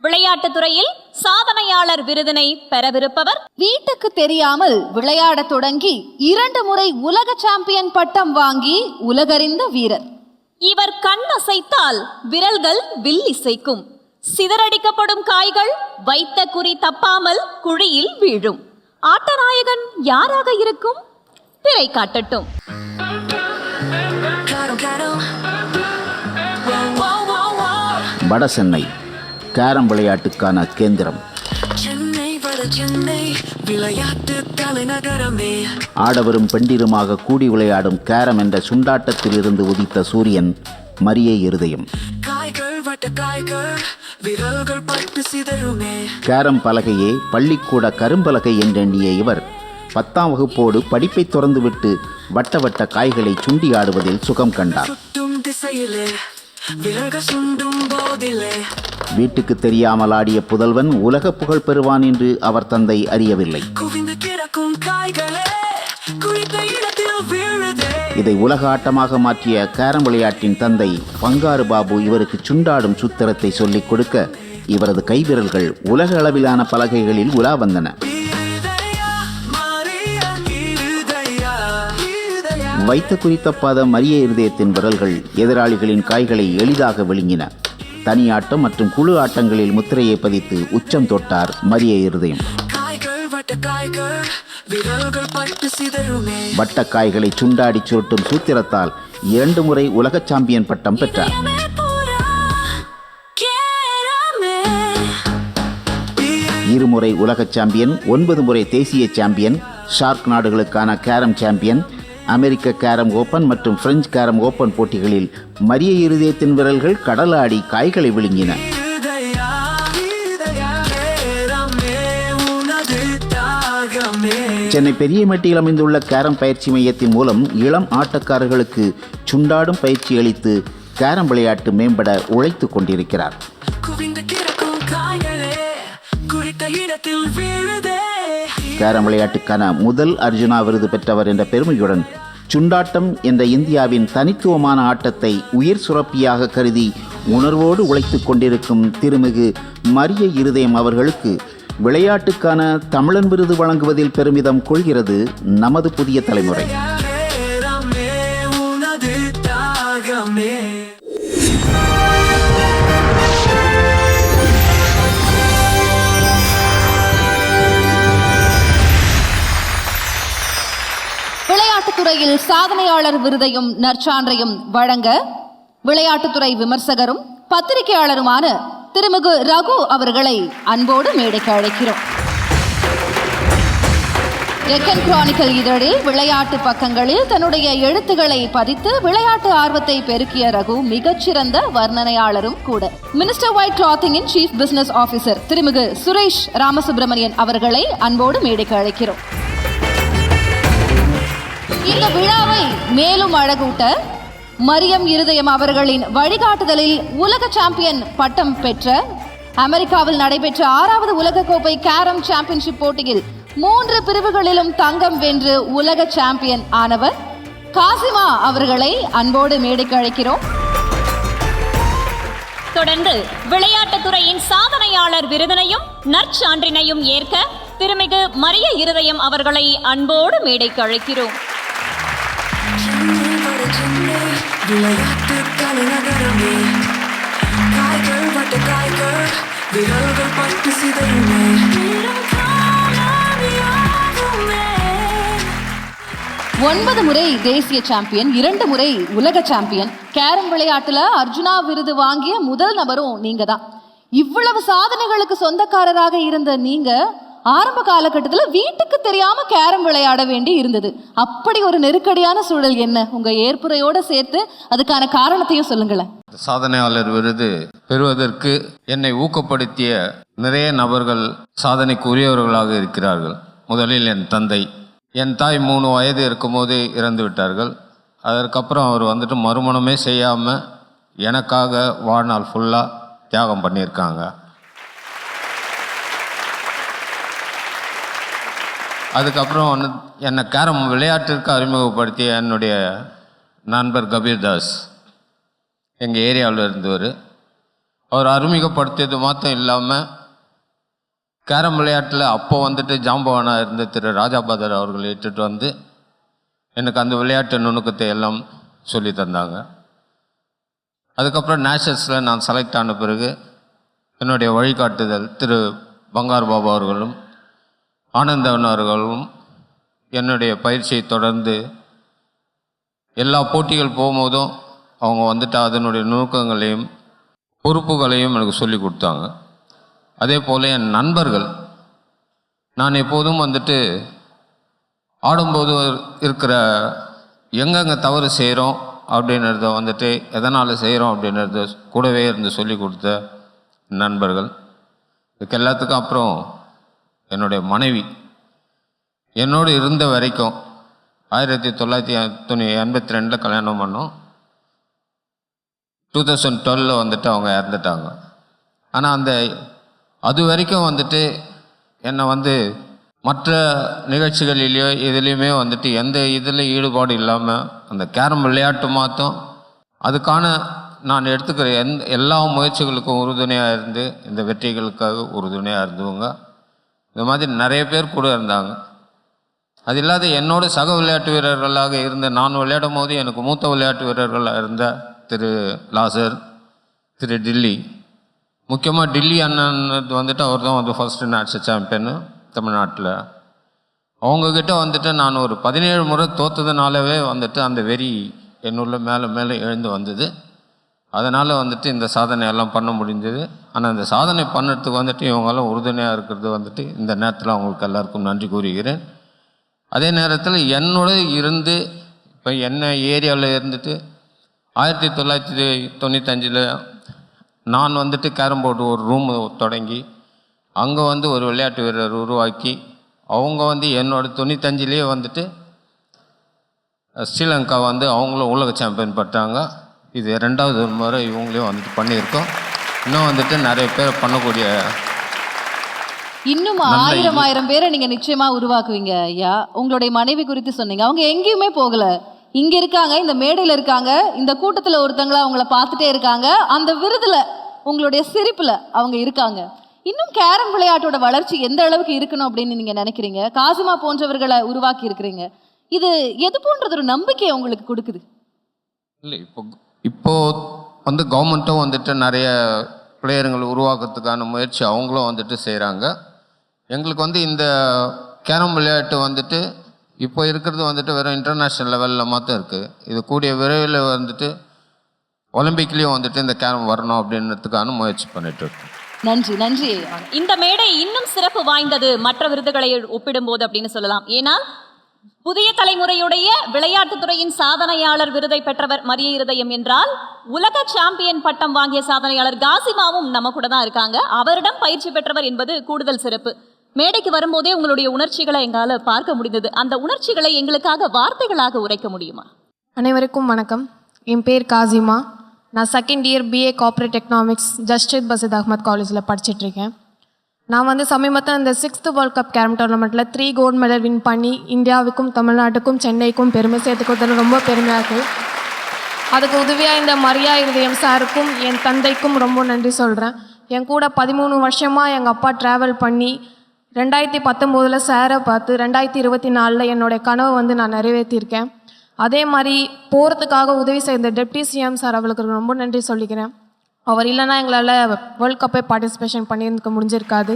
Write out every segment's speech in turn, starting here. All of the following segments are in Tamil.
விளையாட்டுத் துறையில் சாதனையாளர் விருதினை பெறவிருப்பவர் வீட்டுக்கு தெரியாமல் விளையாடத் தொடங்கி 2 முறை உலக சாம்பியன் பட்டம் வாங்கி உலகறிந்த வீரர். இவர் கண் அசைத்தால் விரல்கள் வில் இசைக்கும். சிதறடிக்கப்படும் காய்கள் வைத்த குறி தப்பாமல் குழியில் வீழும். ஆட்டநாயகன் யாராக இருக்கும்? திரை காட்டட்டும். வடசென்னை கேரம் விளையாட்டுக்கான கேந்திரம். ஆடவரும் பெண்டிருமாக கூடி விளையாடும் கேரம் என்ற சுண்டாட்டத்தில் இருந்து உதித்த சூரியன் மரிய இருதயம். கேரம் பலகையே பள்ளிக்கூட கரும்பலகை என்றெண்ணிய இவர் 10ஆம் வகுப்போடு படிப்பை துறந்துவிட்டு வட்ட வட்ட காய்களை சுண்டி ஆடுவதில் சுகம் கண்டார். வீட்டுக்கு தெரியாமல் ஆடிய புதல்வன் உலக புகழ் பெறுவான் என்று அவர் தந்தை அறியவில்லை. இதை உலக ஆட்டமாக மாற்றிய கேரம் விளையாட்டின் தந்தை பங்காரு பாபு இவருக்கு சுண்டாடும் சூத்திரத்தை சொல்லிக் கொடுக்க இவரது கைவிரல்கள் உலக அளவிலான பலகைகளில் உலா வந்தன. வைத்த குறித்தப்பாத மரிய இருதயத்தின் விரல்கள் எதிராளிகளின் காய்களை எளிதாக விழுங்கின. தனி ஆட்டம் மற்றும் குழு ஆட்டங்களில் முத்திரையை பதித்து உச்சம் தொட்டார் மரிய இருதயம். வட்டக்காய்களை சுண்டாடி சுருட்டும் சூத்திரத்தால் 2 முறை உலக சாம்பியன் பட்டம் பெற்றார். 2 முறை உலக சாம்பியன், 9 முறை தேசிய சாம்பியன், ஷார்க் நாடுகளுக்கான கேரம் சாம்பியன், அமெரிக்க கேரம் ஓபன் மற்றும் பிரெஞ்சு கேரம் ஓபன் போட்டிகளில் மரிய இருதயத்தின் விரல்கள் கடலாடி காய்களை விழுங்கின. சென்னை பெரியமேட்டில் அமைந்துள்ள கேரம் பயிற்சி மையத்தின் மூலம் இளம் ஆட்டக்காரர்களுக்கு சுண்டாடும் பயிற்சி அளித்து கேரம் விளையாட்டு மேம்பட உழைத்து கொண்டிருக்கிறார். கேரம் விளையாட்டுக்கான முதல் அர்ஜுனா விருது பெற்றவர் என்ற பெருமையுடன் சுண்டாட்டம் என்ற இந்தியாவின் தனித்துவமான ஆட்டத்தை உயிர் சுரப்பியாக கருதி உணர்வோடு உழைத்து கொண்டிருக்கும் திருமிகு மரிய இருதயம் அவர்களுக்கு விளையாட்டுக்கான தமிழன் விருது வழங்குவதில் பெருமிதம் கொள்கிறது நமது புதிய தலைமுறை. விளையாட்டுத்துறையில் சாதனையாளர் விருதையும் நற்சான்றையும் வழங்க விளையாட்டுத்துறை விமர்சகரும் பத்திரிகையாளருமான திருமிகு ரகு அவர்களை அன்போடு மேடைக்கு அழைக்கிறோம். டெக்கன் கிரானிக்கல் இதழில் விளையாட்டு பக்கங்களில் தன்னுடைய எழுத்துக்களை பதித்து விளையாட்டு ஆர்வத்தை பெருக்கிய ரகு மிகச்சிறந்த வர்ணனையாளரும் கூட. மினிஸ்டர் ஒயிட் கிளாத்திங்கின் சீஃப் பிசினஸ் ஆபீசர் திருமிகு சுரேஷ் ராமசுப்ரமணியன் அவர்களை அன்போடு மேடைக்கு அழைக்கிறோம். இந்த விழாவை மேலும் அழகூட்ட மரியம் இருதயம் அவர்களின் வழிகாட்டுதலில் உலக சாம்பியன் பட்டம் பெற்ற, அமெரிக்காவில் நடைபெற்ற 6வது உலகக்கோப்பை கேரம் சாம்பியன்ஷிப் போட்டியில் 3 பிரிவுகளிலும் தங்கம் வென்று உலக சாம்பியன் ஆனவர் காசிமா அவர்களை அன்போடு மேடைக்கு அழைக்கிறோம். தொடர்ந்து விளையாட்டுத்துறையின் சாதனையாளர் விருதினையும் நற்சான்றினையும் ஏற்க திருமிகு மரிய இருதயம் அவர்களை அன்போடு மேடைக்கு அழைக்கிறோம். ஒன்பது முறை தேசிய சாம்பியன், 2 முறை உலக சாம்பியன், கேரம் விளையாட்டுல அர்ஜுனா விருது வாங்கிய முதல் நபரும் நீங்க தான். இவ்வளவு சாதனைகளுக்கு சொந்தக்காரராக இருந்த நீங்க ஆரம்ப காலகட்டத்தில் வீட்டுக்கு தெரியாம கேரம் விளையாட வேண்டி இருந்தது. அப்படி ஒரு நெருக்கடியான சூழல் என்ன? உங்க ஏற்புரையோட சேர்த்து அதுக்கான காரணத்தையும் சொல்லுங்களேன். சாதனையாளர் விருது பெறுவதற்கு என்னை ஊக்கப்படுத்திய நிறைய நபர்கள் சாதனைக்கு உரியவர்களாக இருக்கிறார்கள். முதலில் என் தந்தை. என் தாய் 3 வயது இருக்கும்போது இறந்து விட்டார்கள். அதற்கப்புறம் அவர் மறுமணமே செய்யாமல் எனக்காக வாழ்நாள் ஃபுல்லாக தியாகம் பண்ணியிருக்காங்க. அதுக்கப்புறம் என்னை கேரம் விளையாட்டிற்கு அறிமுகப்படுத்திய என்னுடைய நண்பர் கபீர்தாஸ் எங்கள் ஏரியாவில் இருந்தவர். அவர் அறிமுகப்படுத்தியது மாத்திரம் இல்லாமல் கேரம் விளையாட்டில் அப்போ வந்துட்டு ஜாம்பவானாக இருந்த திரு ராஜாபாதர் அவர்கள் ஏற்றுட்டு வந்து எனக்கு அந்த விளையாட்டு நுணுக்கத்தை எல்லாம் சொல்லி தந்தாங்க. அதுக்கப்புறம் நேஷனல்ஸில் நான் செலக்ட் ஆன பிறகு என்னுடைய வழிகாட்டுதல் திரு பங்கார் பாபா அவர்களும் ஆனந்தவன் அவர்களும் என்னுடைய பயிற்சியை தொடர்ந்து எல்லா போட்டிகள் போகும்போதும் அவங்க வந்துட்டு அதனுடைய நுணுக்கங்களையும் பொறுப்புகளையும் எனக்கு சொல்லி கொடுத்தாங்க. அதே போல் என் நண்பர்கள், நான் எப்போதும் வந்துட்டு ஆடும்போது இருக்கிற எங்கெங்கே தவறு செய்கிறோம் அப்படின்றத வந்துட்டு எதனால் செய்கிறோம் அப்படின்றத கூடவே இருந்து சொல்லி கொடுத்த நண்பர்கள். இதுக்கு எல்லாத்துக்கும் அப்புறம் என்னுடைய மனைவி என்னோடு இருந்த வரைக்கும் 1982 கல்யாணம் பண்ணோம். 2012 வந்துட்டு அவங்க இறந்துட்டாங்க. ஆனால் அது வரைக்கும் வந்துட்டு என்னை வந்து மற்ற நிகழ்ச்சிகளிலேயோ இதுலேயுமே வந்துட்டு எந்த இதில் ஈடுபாடு இல்லாமல் அந்த கேரம் விளையாட்டு மாத்தம் அதுக்கான நான் எடுத்துக்கிற எல்லா முயற்சிகளுக்கும் உறுதுணையாக இருந்து இந்த வெற்றிகளுக்காக உறுதுணையாக இருந்தவங்க இந்த மாதிரி நிறைய பேர் கூட இருந்தாங்க. அது இல்லாத என்னோட சக விளையாட்டு வீரர்களாக இருந்த நான் விளையாடும் போது எனக்கு மூத்த விளையாட்டு வீரர்களாக இருந்த திரு லாசர், திரு டில்லி, முக்கியமாக டில்லி அண்ணன் வந்துட்டு அவர் தான் வந்து ஃபர்ஸ்ட் நேஷனல் சாம்பியன் தமிழ்நாட்டில். அவங்கக்கிட்ட வந்துட்டு நான் ஒரு 17 முறை தோற்றதுனாலவே வந்துட்டு அந்த வெறி என்னுள்ள மேலே மேலே எழுந்து வந்தது. அதனால் வந்துட்டு இந்த சாதனையெல்லாம் பண்ண முடிஞ்சது. ஆனால் இந்த சாதனை பண்ணுறதுக்கு வந்துட்டு இவங்கெல்லாம் உறுதுணையாக இருக்கிறது வந்துட்டு இந்த நேரத்தில் அவங்களுக்கு எல்லாருக்கும் நன்றி கூறுகிறேன். அதே நேரத்தில் என்னோட இருந்து இப்போ என்ன ஏரியாவில் இருந்துட்டு 1995 நான் வந்துட்டு கேரம் போர்டு ஒரு ரூம் தொடங்கி அங்கே வந்து ஒரு விளையாட்டு வீரர் உருவாக்கி அவங்க வந்து என்னோட 95 வந்துட்டு ஸ்ரீலங்கா வந்து அவங்களும் உலக சாம்பியன் பட்டாங்க. இது 2வது முறை இவங்களையும் வந்துட்டு பண்ணியிருக்கோம். இன்னும் வந்துட்டு நிறைய பேர் பண்ணக்கூடிய இன்னும் 1000 பேரை நீங்க நிச்சயமா உருவாக்குவீங்க ஐயா. உங்களுடைய மனைவி குறித்து சொன்னீங்க, அவங்க எங்கேயுமே போகல, இங்க இருக்காங்க, இந்த மேடையில இருக்காங்க, இந்த கூட்டத்துல ஒருத்தங்களா அவங்கள பார்த்துட்டே இருக்காங்க, அந்த விருதுல உங்களுடைய சிரிப்புல அவங்க இருக்காங்க. இன்னும் கேரம் விளையாட்டோட வளர்ச்சி எந்த அளவுக்கு இருக்கணும் அப்படின்னு நீங்க நினைக்கிறீங்க? காசிமா போன்றவர்களை உருவாக்கி இருக்கிறீங்க, இது எது போன்றது ஒரு நம்பிக்கையை உங்களுக்கு கொடுக்குது? இல்லை, இப்போ வந்து கவர்மெண்ட்டும் வந்துட்டு நிறைய பிளேயருங்களை உருவாக்குறதுக்கான முயற்சி அவங்களும் வந்துட்டு செய்கிறாங்க. எங்களுக்கு வந்து இந்த கேரம் விளையாட்டு வந்துட்டு இப்போ இருக்கிறது வந்துட்டு வெறும் இன்டர்நேஷ்னல் லெவலில் மாத்திரம் இருக்குது. இது கூடிய விரைவில் வந்துட்டு ஒலிம்பிக்லேயும் வந்துட்டு இந்த கேரம் வரணும் அப்படின்றதுக்கான முயற்சி பண்ணிட்டு இருக்கோம். நன்றி நன்றி. இந்த மேடை இன்னும் சிறப்பு வாய்ந்தது மற்ற விருதுகளை ஒப்பிடும்போது அப்படின்னு சொல்லலாம். ஏனால் புதிய தலைமுறையுடைய விளையாட்டுத்துறையின் சாதனையாளர் விருதை பெற்றவர் மரிய இருதயம் என்றால், உலக சாம்பியன் பட்டம் வாங்கிய சாதனையாளர் காசிமாவும் நம்ம கூட தான் இருக்காங்க. அவரிடம் பயிற்சி பெற்றவர் என்பது கூடுதல் சிறப்பு. மேடைக்கு வரும்போதே உங்களுடைய உணர்ச்சிகளை எங்களால் பார்க்க முடிந்தது. அந்த உணர்ச்சிகளை எங்களுக்காக வார்த்தைகளாக உரைக்க முடியுமா? அனைவருக்கும் வணக்கம். என் பேர் காசிமா. நான் 2nd year BA corporate economics Justice Basith Ahmed காலேஜில் படிச்சுட்ருக்கேன். நான் வந்து சமீபத்தில் இந்த 6th வேர்ல்ட் கப் கேரம் டோர்னமெண்ட்டில் 3 கோல்டு மெடல் வின் பண்ணி இந்தியாவுக்கும் தமிழ்நாட்டுக்கும் சென்னைக்கும் பெருமை சேர்த்து கொடுத்தது ரொம்ப பெருமையாக இருக்குது. அதுக்கு உதவியாக இந்த மரியா இருதயம் சாருக்கும் என் தந்தைக்கும் ரொம்ப நன்றி சொல்கிறேன். என் கூட 13 வருஷமாக எங்கள் அப்பா ட்ராவல் பண்ணி 2019 சாரை பார்த்து 2024 என்னுடைய கனவை வந்து நான் நிறைவேற்றியிருக்கேன். அதே மாதிரி போகிறதுக்காக உதவி செய்த டெப்டி CM சார் அவளுக்கு ரொம்ப நன்றி சொல்லிக்கிறேன். அவர் இல்லைன்னா எங்களால் வேர்ல்ட் கப்பே பார்ட்டிசிபேஷன் பண்ணியிருக்க முடிஞ்சிருக்காது.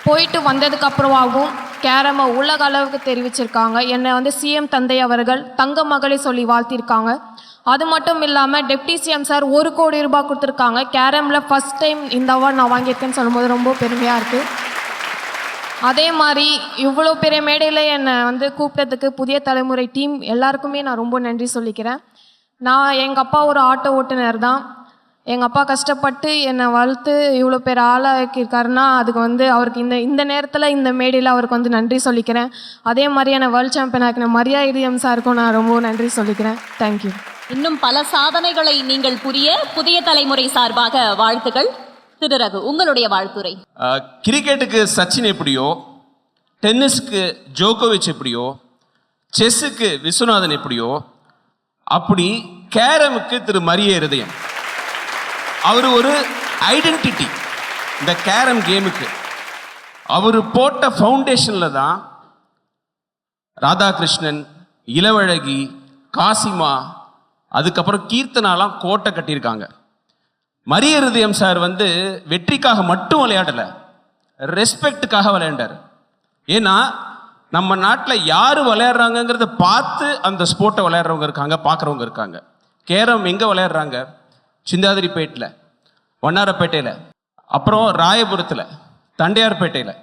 போயிட்டு வந்ததுக்கப்புறமாகவும் கேரமை உலக அளவுக்கு தெரிவிச்சிருக்காங்க. என்னை வந்து CM தந்தை அவர்கள் தங்க மகளே சொல்லி வாழ்த்திருக்காங்க. அது மட்டும் இல்லாமல் டெப்டி CM சார் 1 கோடி ரூபாய் கொடுத்துருக்காங்க. கேரமில் ஃபஸ்ட் டைம் இந்த அவார்டு நான் வாங்கியிருக்கேன்னு சொல்லும்போது ரொம்ப பெருமையாக இருக்குது. அதே மாதிரி இவ்வளோ பெரிய மேடையில் என்னை வந்து கூப்பிட்டதுக்கு புதிய தலைமுறை டீம் எல்லாருக்குமே நான் ரொம்ப நன்றி சொல்லிக்கிறேன். எங்கள் அப்பா ஒரு ஆட்டோ ஓட்டுநர் தான். எங்கள் அப்பா கஷ்டப்பட்டு என்னை வளர்த்து இவ்வளோ பேர் ஆளாக்கியிருக்காருன்னா அதுக்கு வந்து அவருக்கு இந்த நேரத்தில் இந்த மேடையில் அவருக்கு வந்து நன்றி சொல்லிக்கிறேன். அதே மாதிரி என்னை வேர்ல்ட் சாம்பியன் ஆக்கின மரியா இருதயம் சாருக்கும் நான் ரொம்ப நன்றி சொல்லிக்கிறேன். தேங்க்யூ. இன்னும் பல சாதனைகளை நீங்கள் புரிய புதிய தலைமுறை சார்பாக வாழ்த்துக்கள். திரு ரகு, உங்களுடைய வாழ்த்துரை. கிரிக்கெட்டுக்கு சச்சின் எப்படியோ, டென்னிஸ்க்கு ஜோகோவிச் எப்படியோ, செஸ்ஸுக்கு விஸ்வநாதன் எப்படியோ, அப்படி கேரமுக்கு திரு மரிய இருதயம் அவர் ஒரு ஐடென்டிட்டி இந்த கேரம் கேமுக்கு. அவர் போட்ட ஃபவுண்டேஷனில் தான் ராதாகிருஷ்ணன், இளவழகி, காசிமா, அதுக்கப்புறம் கீர்த்தனாலாம் கோட்டை கட்டியிருக்காங்க. மரிய இருதயம் சார் வந்து வெற்றிக்காக மட்டும் விளையாடலை, ரெஸ்பெக்டுக்காக விளையாண்டார். ஏன்னா நம்ம நாட்டில் யார் விளையாடுறாங்கங்கிறத பார்த்து அந்த ஸ்போர்ட்டை விளையாடுறவங்க இருக்காங்க, பார்க்குறவங்க இருக்காங்க. கேரம் எங்கே விளையாடுறாங்க? சிந்தாதிரிப்பேட்டில், வண்ணாரப்பேட்டையில், அப்புறம் ராயபுரத்தில், தண்டையார்பேட்டையில்.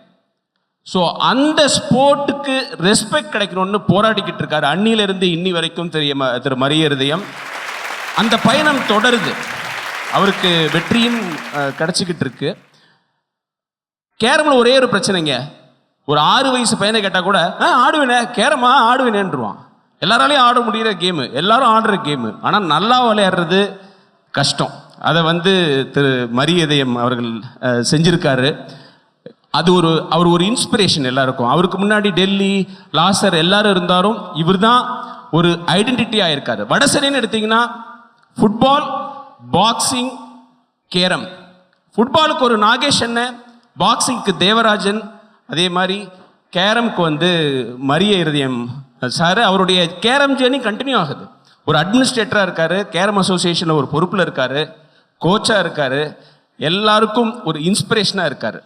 ஸோ அந்த ஸ்போர்ட்டுக்கு ரெஸ்பெக்ட் கிடைக்கணும்னு போராடிக்கிட்டு இருக்காரு அன்னியிலிருந்து இன்னி வரைக்கும் திரு மரிய இருதயம். அந்த பயணம் தொடருது, அவருக்கு வெற்றியும் கிடைச்சிக்கிட்டு இருக்கு. கேரமில் ஒரே ஒரு பிரச்சனைங்க, ஒரு 6 வயசு பையனை கேட்டால் கூட ஆடுவேனே கேரமா ஆடுவேனேன்றுவான். எல்லாராலையும் ஆட முடிகிற கேமு, எல்லாரும் ஆடுற கேமு, ஆனால் நல்லா விளையாடுறது கஷ்டம். அதை வந்து திரு மரிய இதயம் அவர்கள் செஞ்சிருக்காரு. அது அவர் ஒரு இன்ஸ்பிரேஷன் எல்லாருக்கும். அவருக்கு முன்னாடி டெல்லி, லாசர் எல்லாரும் இருந்தாலும் இவர் தான் ஒரு ஐடென்டிட்டியாக இருக்காரு. வடசென்னைன்னு எடுத்தீங்கன்னா ஃபுட்பால், பாக்ஸிங், கேரம். ஃபுட்பாலுக்கு ஒரு நாகேஷ் அண்ணன், பாக்ஸிங்க்கு தேவராஜன், அதே மாதிரி கேரம்க்கு வந்து மரிய இருதயம் சார். அவருடைய கேரம் ஜேர்னி கண்டினியூ ஆகுது. ஒரு அட்மினிஸ்ட்ரேட்டராக இருக்கார், கேரம் அசோசியேஷனில் ஒரு பொறுப்பில் இருக்கார், கோச்சாக இருக்கார், எல்லாருக்கும் ஒரு இன்ஸ்பிரேஷனாக இருக்கார்.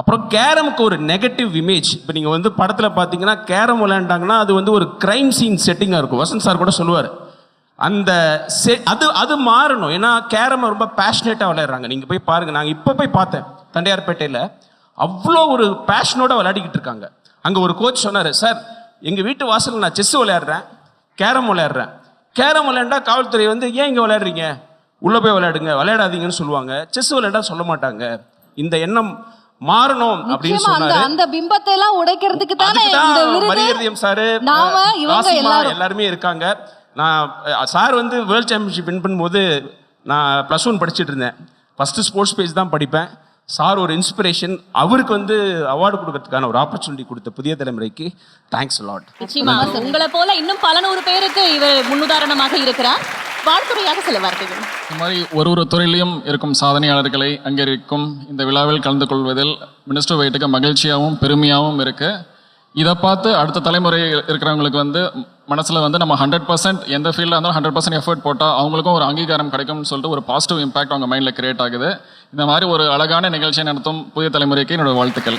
அப்புறம் கேரமுக்கு ஒரு நெகட்டிவ் இமேஜ். இப்போ நீங்கள் வந்து படத்தில் பார்த்தீங்கன்னா கேரம் விளையாண்டாங்கன்னா அது வந்து ஒரு கிரைம் சீன் செட்டிங்காக இருக்கும். வசந்த் சார் கூட சொல்லுவார் அந்த அது மாறணும். ஏன்னா கேரம் ரொம்ப பேஷனேட்டாக விளையாடுறாங்க. நீங்கள் போய் பாருங்கள், நாங்கள் இப்போ போய் பார்த்தேன் தண்டையார்பேட்டையில், அவ்வளோ ஒரு பேஷனோட விளையாடிக்கிட்டு இருக்காங்க. அங்கே ஒரு கோச் சொன்னார், சார் எங்கள் வீட்டு வாசலில் நான் செஸ் விளையாடுறேன், கேரம் விளையாடுறேன். கேரம் விளையாண்டா காவல்துறை வந்து ஏன் இங்கே விளையாடுறீங்க, உள்ளே போய் விளையாடுங்க, விளையாடாதீங்கன்னு சொல்லுவாங்க. செஸ் விளையாண்டா சொல்ல மாட்டாங்க. இந்த எண்ணம் மாறணும் அப்படின்னு சொன்னாரு. அந்த பிம்பத்தை எல்லாம் உடைக்கிறதுக்கு தானே இந்த விருது. மரிய இருதயம் சார், நாம இவங்க எல்லாருமே இருக்காங்க. நான் சார் வந்து வேர்ல்ட் சாம்பியன்ஷிப் வின் பண்ணும்போது நான் +1 படிச்சுட்டு இருந்தேன். ஃபர்ஸ்ட் ஸ்போர்ட்ஸ் பேஜ் தான் படிப்பேன். சார் ஒரு இன்ஸ்பிரேஷன். அவருக்கு வந்து அவார்டு கொடுக்கறதுக்கான ஒரு ஆப்பர்ச்சுனிட்டி கொடுத்த புதிய தலைமுறைக்கு தேங்க்ஸ் லாட். நிச்சயமா உங்களை போல இன்னும் பல நூறு பேருக்கு இவர் முன்னுதாரணமாக இருக்கிறார். வாழ்த்துறையாக சில வார்த்தைகள். இந்த மாதிரி ஒரு துறையிலையும் இருக்கும் சாதனையாளர்களை அங்கீகரிக்கும் இந்த விழாவில் கலந்து கொள்வதில் மினிஸ்டர் வைட்டுக்கு மகிழ்ச்சியாகவும் பெருமையாகவும் இருக்கு. இதை பார்த்து அடுத்த தலைமுறை இருக்கிறவங்களுக்கு வந்து மனசில் வந்து நம்ம 100% எந்த ஃபீல்டில் இருந்தாலும் 100% எஃபர்ட் போட்டால் அவங்களுக்கும் ஒரு அங்கீகாரம் கிடைக்கும்னு சொல்லிட்டு ஒரு பாசிட்டிவ் இம்பாக்ட் அவங்க மைண்டில் கிரியேட் ஆகுது. இந்த மாதிரி ஒரு அழகான நிகழ்ச்சியை நடத்தும் புதிய தலைமுறைக்கு என்னோட வாழ்த்துக்கள்.